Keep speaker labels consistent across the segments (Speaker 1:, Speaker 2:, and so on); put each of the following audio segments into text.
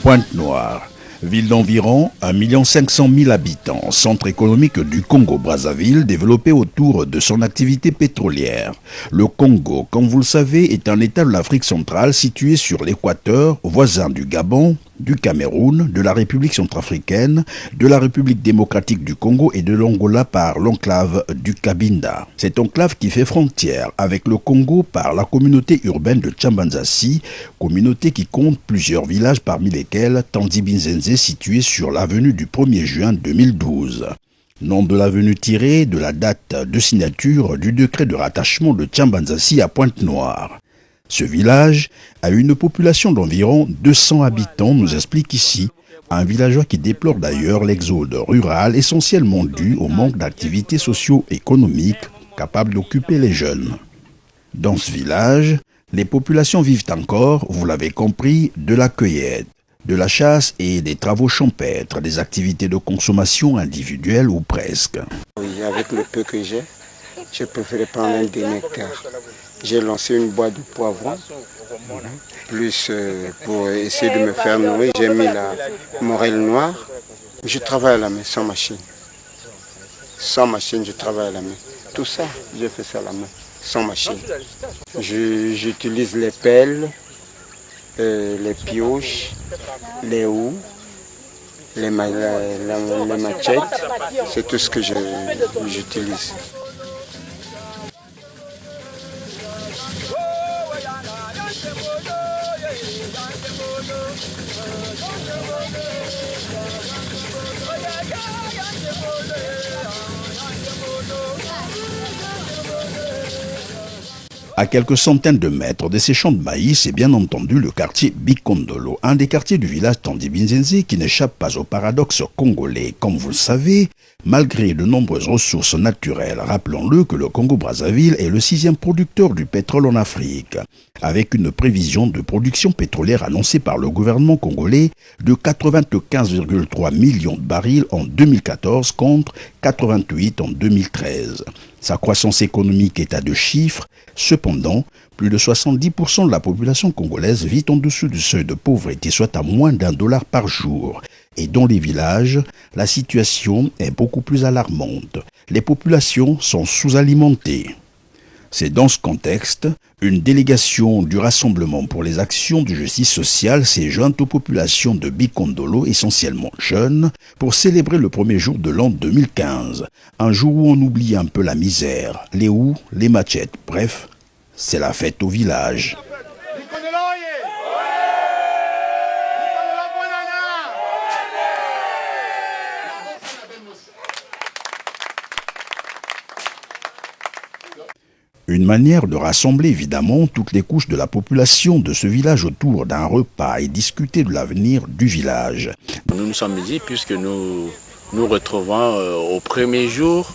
Speaker 1: Pointe-Noire, ville d'environ 1 500 000 habitants, centre économique du Congo-Brazzaville développé autour de son activité pétrolière. Le Congo, comme vous le savez, est un état de l'Afrique centrale situé sur l'équateur, voisin du Gabon, du Cameroun, de la République centrafricaine, de la République démocratique du Congo et de l'Angola par l'enclave du Cabinda. Cette enclave qui fait frontière avec le Congo par la communauté urbaine de Tchambanzassi, communauté qui compte plusieurs villages parmi lesquels Tandibinzenze situé sur l'avenue du 1er juin 2012. Nom de l'avenue tiré de la date de signature du décret de rattachement de Tchambanzassi à Pointe-Noire. Ce village a une population d'environ 200 habitants, nous explique ici un villageois qui déplore d'ailleurs l'exode rural essentiellement dû au manque d'activités socio-économiques capables d'occuper les jeunes. Dans ce village, les populations vivent encore, vous l'avez compris, de la cueillette, de la chasse et des travaux champêtres, des activités de consommation individuelle ou presque.
Speaker 2: Oui, avec le peu que j'ai préféré prendre un demi-hectare. J'ai lancé une boîte de poivrons, plus pour essayer de me faire nourrir, j'ai mis la morelle noire. Je travaille à la main, sans machine. Sans machine, je travaille à la main. Tout ça, j'ai fait ça à la main, sans machine. J'utilise les pelles, les pioches, les houes, les machettes. C'est tout ce que j'utilise.
Speaker 1: À quelques centaines de mètres de ces champs de maïs est bien entendu le quartier Bikondolo, un des quartiers du village Tandibinzenze qui n'échappe pas au paradoxe congolais. Comme vous le savez, malgré de nombreuses ressources naturelles, rappelons-le que le Congo-Brazzaville est le 6e producteur du pétrole en Afrique, avec une prévision de production pétrolière annoncée par le gouvernement congolais de 95,3 millions de barils en 2014 contre 88 en 2013. Sa croissance économique est à 2 chiffres. Cependant, plus de 70% de la population congolaise vit en dessous du seuil de pauvreté, soit à moins d'$1 par jour. Et dans les villages, la situation est beaucoup plus alarmante. Les populations sont sous-alimentées. C'est dans ce contexte, une délégation du Rassemblement pour les actions de justice sociale s'est jointe aux populations de Bikondolo, essentiellement jeunes, pour célébrer le premier jour de l'an 2015. Un jour où on oublie un peu la misère, les houes, les machettes, bref, c'est la fête au village. Une manière de rassembler évidemment toutes les couches de la population de ce village autour d'un repas et discuter de l'avenir du village.
Speaker 3: Nous nous sommes dit, puisque nous nous retrouvons au premier jour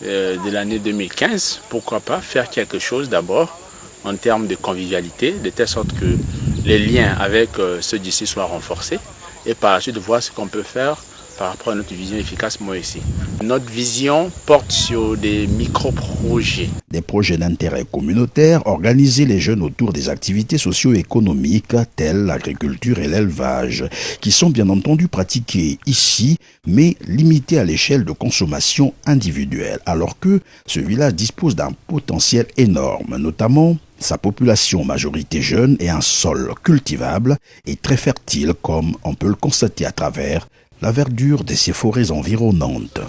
Speaker 3: de l'année 2015, pourquoi pas faire quelque chose d'abord en termes de convivialité, de telle sorte que les liens avec ceux d'ici soient renforcés et par la suite voir ce qu'on peut faire par rapport à notre vision efficacement ici. Notre vision porte sur des micro-projets.
Speaker 1: Des projets d'intérêt communautaire, organiser les jeunes autour des activités socio-économiques telles l'agriculture et l'élevage, qui sont bien entendu pratiquées ici, mais limitées à l'échelle de consommation individuelle, alors que ce village dispose d'un potentiel énorme, notamment sa population majorité jeune et un sol cultivable et très fertile comme on peut le constater à travers la verdure de ces forêts environnantes.